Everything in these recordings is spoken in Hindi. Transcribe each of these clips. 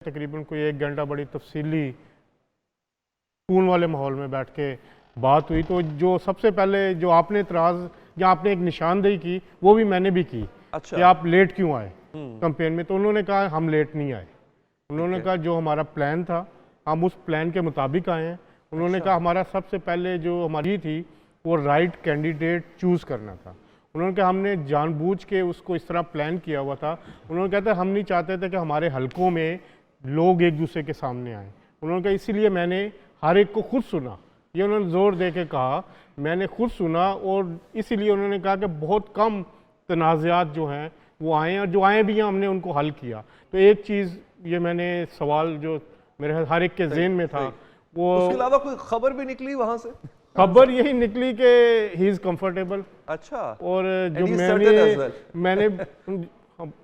तकरीबन कोई 1 घंटा बड़ी तफसीली सुकून वाले माहौल में बैठ के बात हुई। तो जो सबसे पहले जो आपने इतराज़ या आपने एक निशानदेही की वो भी मैंने भी की। अच्छा। कि आप लेट क्यों आए कैंपेन में। तो उन्होंने कहा हम लेट नहीं आए। उन्होंने कहा जो हमारा प्लान था हम उस प्लान के मुताबिक आए हैं। उन्होंने कहा हमारा सबसे पहले जो हमारी थी वो राइट कैंडिडेट चूज़ करना था। उन्होंने कहा हमने जानबूझ के उसको इस तरह प्लान किया हुआ था। उन्होंने कहा था हम नहीं चाहते थे कि हमारे हलकों में लोग एक दूसरे के सामने आए। उन्होंने कहा इसीलिए मैंने हर एक को खुद सुना। ये उन्होंने ज़ोर दे के कहा मैंने खुद सुना और इसीलिए उन्होंने कहा कि बहुत कम तनाज़ात जो हैं वो आए हैं और जो आए भी हैं हमने उनको हल किया। तो एक चीज़ ये मैंने सवाल जो मेरे हर एक के जहन में था वो उसके अलावा कोई खबर भी निकली वहां से? खबर यही निकली कि ही इज़ कंफर्टेबल। अच्छा। और जो मैंने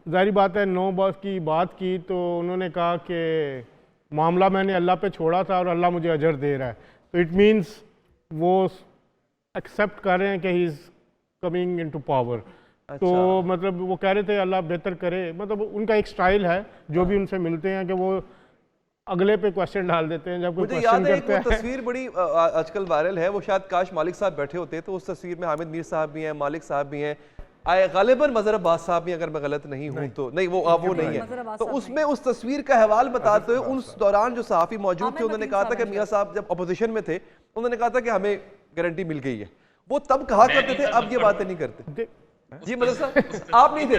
जाहिर बात है 9 बार की बात की तो उन्होंने कहा कि मामला मैंने अल्लाह पे छोड़ा था और अल्लाह मुझे अजर दे रहा है। तो इट मीन्स वो एक्सेप्ट कर रहे हैं कि he is coming into power. तो मतलब वो कह रहे थे अल्लाह बेहतर करे। मतलब उनका एक स्टाइल है जो भी उनसे मिलते हैं कि वो अगले पे क्वेश्चन डाल देते हैं। जब कोई मुझे याद है एक करते वो तस्वीर बड़ी आजकल वायरल है, वो शायद काश मालिक साहब बैठे होते तो उस तस्वीर में हामिद मीर साहब भी हैं, मालिक साहब भी हैं, गालिबन मजहर अब्बास साहब भी, अगर मैं गलत नहीं हूं तो नहीं वो नहीं है। तो उसमें उस तस्वीर का हवाल बताते हुए उस दौरान जो सहाफ़ी मौजूद थे उन्होंने कहा था कि मियाँ साहब जब अपोजिशन में थे उन्होंने कहा था कि हमें गारंटी मिल गई है। वो तब कहा करते थे, अब ये बातें नहीं करते। जी मतलब साहब आप नहीं थे?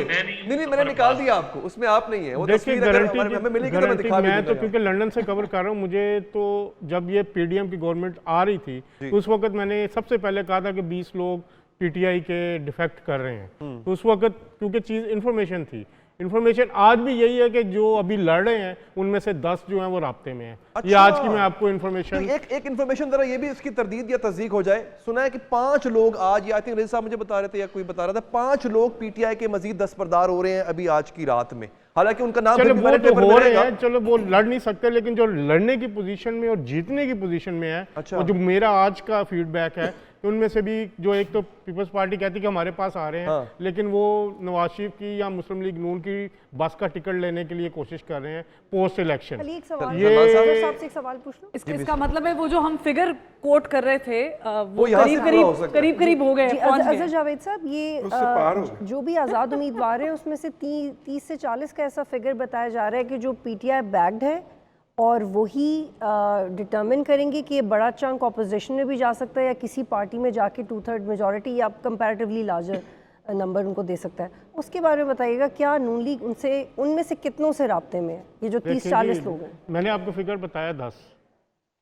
नहीं मैंने निकाल दिया आपको, उसमें आप नहीं है। वो तस्वीर अगर हमें मिलेगी तो मैं दिखा भी दूंगा। मैं तो क्योंकि लंदन से कवर कर रहा हूँ, मुझे तो जब ये पीडीएम की गवर्नमेंट आ रही थी उस वक्त मैंने सबसे पहले कहा था कि 20 लोग पीटीआई के डिफेक्ट कर रहे हैं। तो उस वक्त क्योंकि चीज़ इन्फॉर्मेशन थी। इन्फॉर्मेशन आज भी यही है कि जो अभी लड़ रहे हैं उनमें से 10 जो हैं वो राब्ते में हैं। अच्छा। ये आज की मैं आपको इन्फॉर्मेशन तो एक इन्फॉर्मेशन जरा ये भी इसकी तरदीद या तस्दीक हो जाए। सुना है कि 5 लोग आज, या आई थिंक रजी साहब मुझे बता रहे थे या कोई बता रहा था, 5 लोग पीटीआई के मजीद दस्तबरदार हो रहे हैं अभी आज की रात में। हालांकि उनका नाम चलो वो तो हो रहे हैं, चलो वो लड़ नहीं सकते, लेकिन जो लड़ने की पोजीशन में और जीतने की पोजीशन में है और जो मेरा आज का फीडबैक है उनमें से भी जो एक तो पीपल्स पार्टी कहती है कि हमारे पास आ रहे हैं लेकिन वो नवाज शरीफ की या मुस्लिम लीग नून की बस का टिकट लेने के लिए कोशिश कर रहे हैं पोस्ट इलेक्शन। ये सवाल पूछ लो। इसका मतलब है वो जो हम फिगर कोट कर रहे थे वो करीब हो गए। अजहर जावेद साहब ये जो भी आज़ाद उम्मीदवार हैं उसमें से 30 से 40 का ऐसा फिगर बताया जा रहा है कि जो पीटीआई बैक्ड है और वही डिटर्मिन करेंगे कि ये बड़ा चंक ऑपोजिशन में भी जा सकता है या किसी पार्टी में जाके 2/3 मेजॉरिटी या कंपैरेटिवली लार्जर नंबर उनको दे सकता है। उसके बारे में बताइएगा, क्या नून लीग उनमें से कितनों से राब्ते में है ये जो 30-40 लोग हैं? मैंने आपको फिगर बताया 10,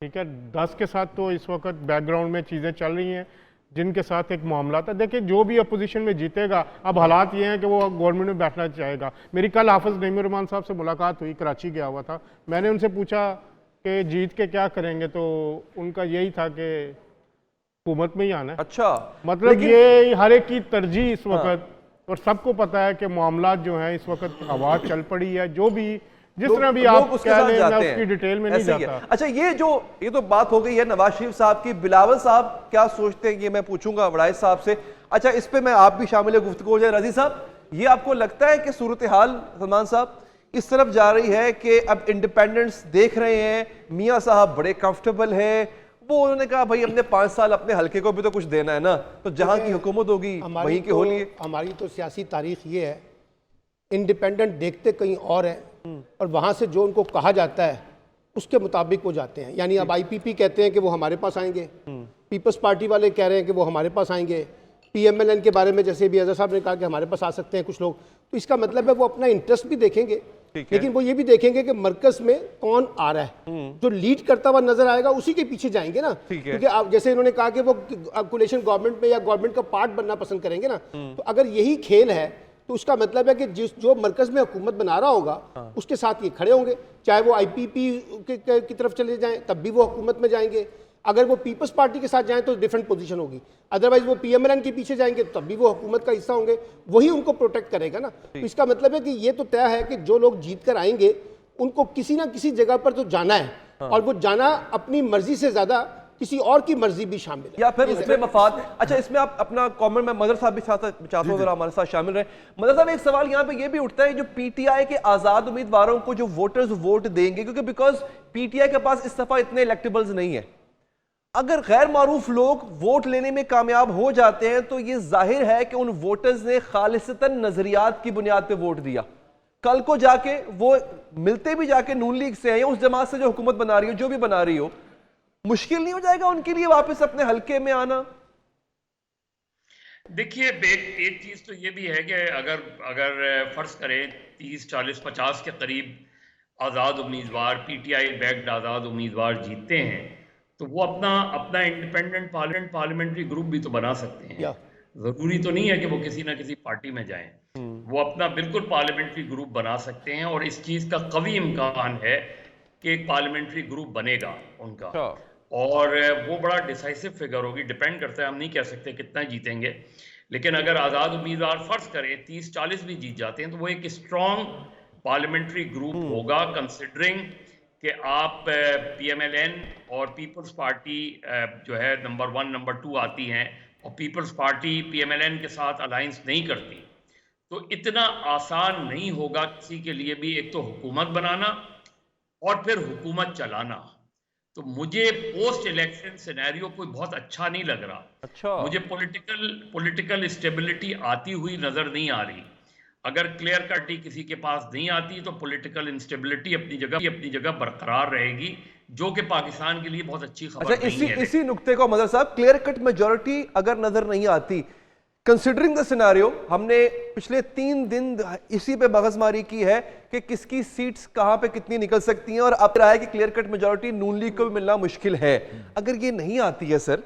ठीक है। 10 के साथ तो इस वक्त बैकग्राउंड में चीज़ें चल रही हैं जिनके साथ एक मामला था। देखिए जो भी अपोजिशन में जीतेगा, अब हालात ये हैं कि वो गवर्नमेंट में बैठना चाहेगा। मेरी कल हाफिज़ नईम रहमान साहब से मुलाकात हुई, कराची गया हुआ था। मैंने उनसे पूछा कि जीत के क्या करेंगे, तो उनका यही था कि हुकूमत में ही आना है। अच्छा, मतलब ये हर एक की तरजीह इस वक्त और सबको पता है कि मामला जो है इस वक्त आवाज़ चल पड़ी है। जो भी जिस तरह भी आप कह लें, मैं उसकी डिटेल में नहीं जाता। अच्छा ये तो बात हो गई है नवाज शरीफ साहब की। बिलावल साहब क्या सोचते हैं ये मैं पूछूंगा वड़ाइज साहब से। अच्छा इस पे मैं आप भी शामिल गुफ्तगू हो जाए। रजी साहब ये आपको लगता है कि सूरत हाल सलमान साहब इस तरफ जा रही है कि अब इंडिपेंडेंट्स देख रहे हैं मियाँ साहब बड़े कंफर्टेबल है, वो उन्होंने कहा भाई हमने 5 साल अपने हल्के को भी तो कुछ देना है ना, तो जहां की हुकूमत होगी वहीं की होली है। हमारी तो सियासी तारीख ये है, इंडिपेंडेंट देखते कहीं और है और वहाँ से जो उनको कहा जाता है उसके मुताबिक वो जाते हैं। यानी अब आईपीपी कहते हैं कि वो हमारे पास आएंगे, पीपल्स पार्टी वाले कह रहे हैं कि वो हमारे पास आएंगे, पीएमएलएन के बारे में जैसे भी अजहर साहब ने कहा कि हमारे पास आ सकते हैं कुछ लोग। तो इसका मतलब है वो अपना इंटरेस्ट भी देखेंगे, लेकिन वो ये भी देखेंगे कि मरकज में कौन आ रहा है, जो लीड करता हुआ नजर आएगा उसी के पीछे जाएंगे ना। क्योंकि आप जैसे इन्होंने कहा कि वो कोलिशन गवर्नमेंट में या गवर्नमेंट का पार्ट बनना पसंद करेंगे ना, तो अगर यही खेल है तो उसका मतलब है कि जो मरकज में हुकूमत बना रहा होगा उसके साथ ये खड़े होंगे। चाहे वो आईपीपी की तरफ चले जाएं तब भी वो हुकूमत में जाएंगे, अगर वो पीपल्स पार्टी के साथ जाएं तो डिफरेंट पोजीशन होगी, अदरवाइज वो पीएमएलएन के पीछे जाएंगे तब भी वो हुकूमत का हिस्सा होंगे, वही उनको प्रोटेक्ट करेगा ना। तो इसका मतलब है कि ये तो तय है कि जो लोग जीत कर आएंगे उनको किसी ना किसी जगह पर तो जाना है और वो जाना अपनी मर्जी से ज़्यादा किसी और की मर्जी भी शामिल है या फिर उसमें मफाद। अच्छा, इसमें आप अपना कमेंट में मदर साहब भी चाहता हूँ अगर हमारे साथ शामिल रहे। मदर साहब, एक सवाल यहाँ पे ये भी उठता है, जो पीटीआई के आजाद उम्मीदवारों को जो वोटर्स वोट देंगे, क्योंकि बिकॉज पीटीआई के पास इस दफा इतने इलेक्टेबल्स नहीं है, अगर गैर मारूफ लोग वोट लेने में कामयाब हो जाते हैं तो ये जाहिर है कि उन वोटर्स ने खालिसतन नजरियात की बुनियाद पे वोट दिया। कल को जाके वो मिलते भी जाके नून लीग से हैं या उस जमात से जो हुकूमत बना रही हो, जो भी बना रही हो, मुश्किल नहीं हो जाएगा उनके लिए वापस अपने हलके में आना? देखिए, एक चीज तो ये भी है कि अगर फर्ज करें 30, 40, 50 के करीब आज़ाद उम्मीदवार, पीटीआई बैक्ड आज़ाद उम्मीदवार जीतते हैं, तो वो अपना इंडिपेंडेंट पार्लियामेंट्री ग्रुप भी तो बना सकते हैं। जरूरी तो नहीं है कि वो किसी ना किसी पार्टी में जाएं, वो अपना बिल्कुल पार्लियामेंट्री ग्रुप बना सकते हैं, और इस चीज का कवी इम्कान है कि एक पार्लियामेंट्री ग्रुप बनेगा उनका, और वो बड़ा डिसाइसिव फिगर होगी। डिपेंड करता है, हम नहीं कह सकते कितना जीतेंगे, लेकिन अगर आज़ाद उम्मीदवार फर्ज करें 30-40 भी जीत जाते हैं तो वो एक स्ट्रॉन्ग पार्लियामेंट्री ग्रुप होगा, कंसिडरिंग कि आप पीएमएलएन और पीपल्स पार्टी जो है नंबर 1, नंबर 2 आती हैं, और पीपल्स पार्टी पीएमएलएन के साथ अलायंस नहीं करती, तो इतना आसान नहीं होगा किसी के लिए भी एक तो हुकूमत बनाना और फिर हुकूमत चलाना। तो मुझे पोस्ट इलेक्शन सिनेरियो कोई बहुत अच्छा नहीं लग रहा। अच्छा, मुझे पॉलिटिकल स्टेबिलिटी आती हुई नजर नहीं आ रही। अगर क्लियर कट किसी के पास नहीं आती तो पॉलिटिकल इंस्टेबिलिटी अपनी जगह बरकरार रहेगी, जो कि पाकिस्तान के लिए बहुत अच्छी खबर नहीं है। इसी नुक्ते को मदर साहब, क्लियर कट मेजॉरिटी अगर नजर नहीं आती, कंसिडरिंग द सिनेरियो, हमने पिछले 3 दिन इसी पे बगसमारी की है कि किसकी सीट्स कहां पे कितनी निकल सकती हैं, और अब रहा है कि क्लियर कट मेजॉरिटी नून लीग को भी मिलना मुश्किल है। अगर ये नहीं आती है सर,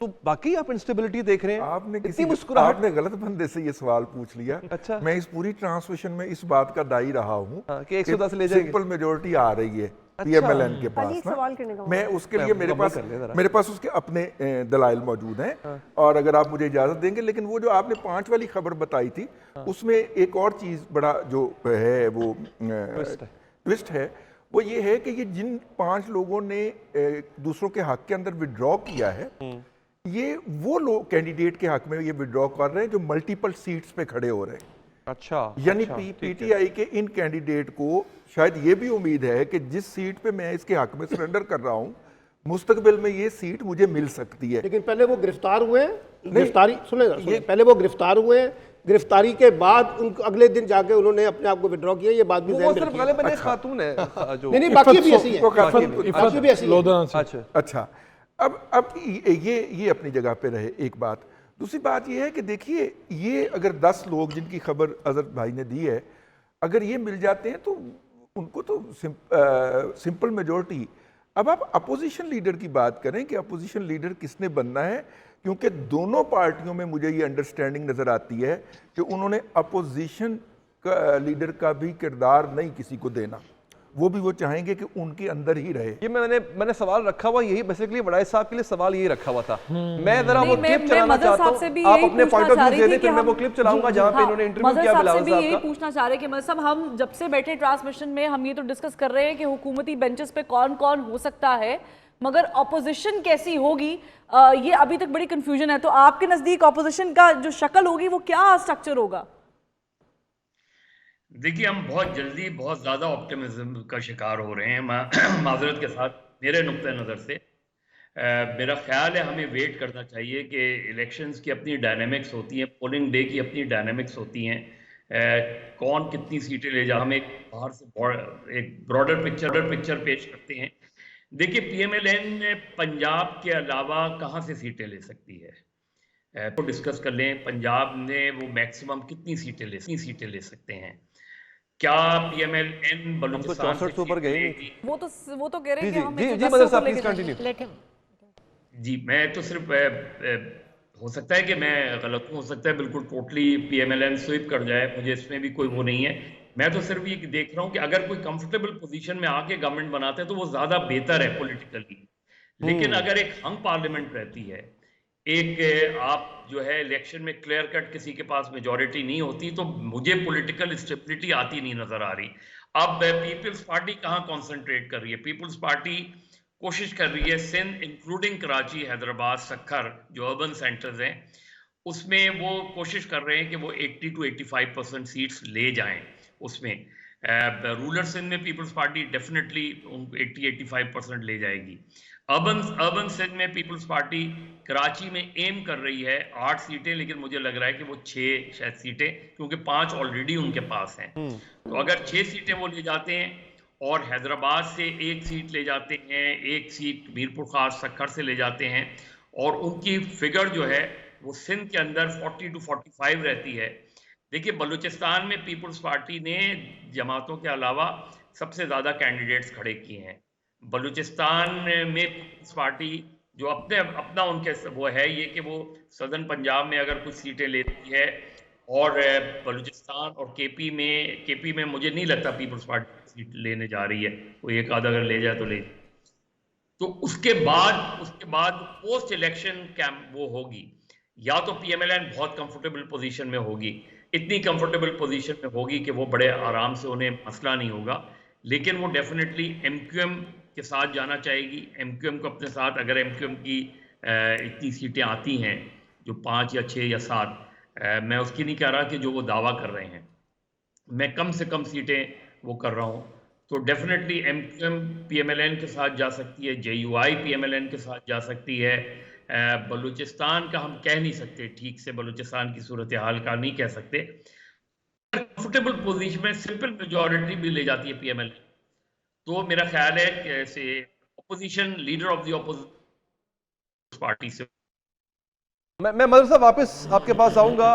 तो बाकी आप इंस्टेबिलिटी देख रहे हैं। आपने गलत बंदे से ये सवाल पूछ लिया। अच्छा, मैं इस पूरी ट्रांसमिशन में इस बात का दाई रहा हूँ कि 110 ले जाएंगे, सिंपल मेजॉरिटी आ रही है पीएमएलएन के पास ना। मैं उसके लिए मेरे पास उसके अपने दलाइल मौजूद हैं, और अगर आप मुझे इजाजत देंगे, लेकिन वो जो आपने 5 वाली खबर बताई थी उसमें एक और चीज बड़ा जो है वो ट्विस्ट है, वो ये है कि ये जिन 5 लोगों ने दूसरों के हक के अंदर विड्रॉ किया है, ये वो लोग कैंडिडेट के हक में ये विड्रॉ कर रहे हैं जो मल्टीपल सीट्स पे खड़े हो रहे हैं। अच्छा, यानी पीटीआई के इन कैंडिडेट को शायद ये भी उम्मीद है कि जिस सीट पे मैं इसके हक में सरेंडर कर रहा हूँ, मुस्तकबिल में ये सीट मुझे मिल सकती है। लेकिन पहले वो गिरफ्तार हुए हैं, गिरफ्तारी सुनेगा, पहले वो गिरफ्तार हुए हैं, गिरफ्तारी के बाद उनको अगले दिन जाके उन्होंने अपने आप को विड्रॉ किया। ये बात भी खातून है जो नहीं, बाकी भी ऐसी है। अच्छा, अब ये अपनी जगह पे रहे। एक बात, दूसरी बात ये है कि देखिए, ये अगर 10 लोग जिनकी खबर अजहर भाई ने दी है, अगर ये मिल जाते हैं तो उनको तो सिंपल मेजॉरिटी। अब आप अपोजिशन लीडर की बात करें कि अपोजिशन लीडर किसने बनना है, क्योंकि दोनों पार्टियों में मुझे ये अंडरस्टैंडिंग नजर आती है कि उन्होंने अपोजिशन का लीडर का भी किरदार नहीं किसी को देना, वो भी वो चाहेंगे कि उनके अंदर ही रहे। ये मैंने सवाल रखा हुआ यही, बेसिकली वड़ाई साहब के लिए सवाल यही रखा हुआ था। मैं जरा वो क्लिप चलाना चाहता हूं, आप अपने पॉइंट ऑफ व्यू दे दें, फिर मैं वो क्लिप चलाऊंगा जहां पे इन्होंने इंटरव्यू किया बिलावल साहब का। यही पूछना चाह रहे हैं कि मतलब साहब, हम जब से बैठे ट्रांसमिशन में हम ये तो डिस्कस कर रहे हैं कि हुकूमती बेंचेस पे कौन कौन हो सकता है, मगर ऑपोजिशन कैसी होगी, ये अभी तक बड़ी कंफ्यूजन है। तो आपके नजदीक ऑपोजिशन का जो शक्ल होगी वो क्या स्ट्रक्चर होगा? देखिए, हम बहुत जल्दी बहुत ज़्यादा ऑप्टिमिज्म का शिकार हो रहे हैं। माजरत के साथ, मेरे नुक्ते नज़र से मेरा ख्याल है हमें वेट करना चाहिए कि इलेक्शंस की अपनी डायनेमिक्स होती हैं, पोलिंग डे की अपनी डायनेमिक्स होती हैं, कौन कितनी सीटें ले जा, हम एक बाहर से एक ब्रॉडर पिक्चर पेश करते हैं। देखिए, पीएमएलएन पंजाब के अलावा कहाँ से सीटें ले सकती है, तो डिस्कस कर लें। पंजाब ने वो मैक्सिमम कितनी सीटें ले सकते हैं? क्या पीएमएलएन बलूचिस्तान से ऊपर गए? वो तो कह रहे हैं कि हम जी, मैं तो सिर्फ हो सकता है कि मैं गलत हूँ, हो सकता है बिल्कुल टोटली पीएमएलएन स्वीप कर जाए, मुझे इसमें भी कोई वो नहीं है। मैं तो सिर्फ ये देख रहा हूँ कि अगर कोई कंफर्टेबल पोजीशन में आके गवर्नमेंट बनाते हैं तो वो ज्यादा बेहतर है पॉलिटिकली। लेकिन अगर एक हंग पार्लियामेंट रहती है, एक आप जो है इलेक्शन में क्लियर कट किसी के पास मेजॉरिटी नहीं होती, तो मुझे पॉलिटिकल स्टेबिलिटी आती नहीं नजर आ रही। अब पीपल्स पार्टी कहाँ कॉन्सेंट्रेट कर रही है? पीपल्स पार्टी कोशिश कर रही है सिंध इंक्लूडिंग कराची, हैदराबाद, सक्खर जो अर्बन सेंटर्स हैं उसमें वो कोशिश कर रहे हैं कि वो 80 to 85% सीट्स ले जाएं। उसमें रूरल सिंध में पीपल्स पार्टी डेफिनेटली 80-85% ले जाएगी। अर्बन सिंध में पीपल्स पार्टी कराची में एम कर रही है 8 सीटें, लेकिन मुझे लग रहा है कि वो 6 शायद सीटें, क्योंकि 5 ऑलरेडी उनके पास हैं। तो अगर 6 सीटें वो ले जाते हैं और हैदराबाद से 1 सीट ले जाते हैं, 1 सीट मीरपुर खास सक्खर से ले जाते हैं, और उनकी फिगर जो है वो सिंध के अंदर 40 to 45 रहती है। देखिए, बलूचिस्तान में पीपल्स पार्टी ने जमातों के अलावा सबसे ज़्यादा कैंडिडेट्स खड़े किए हैं। बलूचिस्तान में पीपल्स पार्टी जो अपना उनके वो है ये कि वो सदर्न पंजाब में अगर कुछ सीटें लेती है, और बलूचिस्तान और केपी में मुझे नहीं लगता पीपल्स पार्टी सीट लेने जा रही है, कोई एक आधा अगर ले जाए तो ले। तो उसके बाद पोस्ट इलेक्शन कैंप वो होगी, या तो पीएमएलएन बहुत कंफर्टेबल पोजीशन में होगी, इतनी कंफर्टेबल पोजीशन में होगी कि वो बड़े आराम से उन्हें मसला नहीं होगा, लेकिन वो डेफिनेटली एमक्यूएम के साथ जाना चाहेगी। एमक्यूएम को अपने साथ, अगर एमक्यूएम की इतनी सीटें आती हैं जो 5 या 6 या 7, मैं उसकी नहीं कह रहा कि जो वो दावा कर रहे हैं, मैं कम से कम सीटें वो कर रहा हूँ, तो डेफिनेटली एमक्यूएम पीएमएलएन के साथ जा सकती है, जेयूआई पीएमएलएन के साथ जा सकती है। बलूचिस्तान का हम कह नहीं सकते ठीक से, बलूचिस्तान की सूरत हाल का नहीं कह सकते। कंफर्टेबल पोजीशन में सिंपल मेजॉरिटी भी ले जाती है पीएमएल, तो मेरा ख्याल है कि ऐसे opposition leader of the opposition party से मैं मदर साहब वापस आपके पास आऊंगा।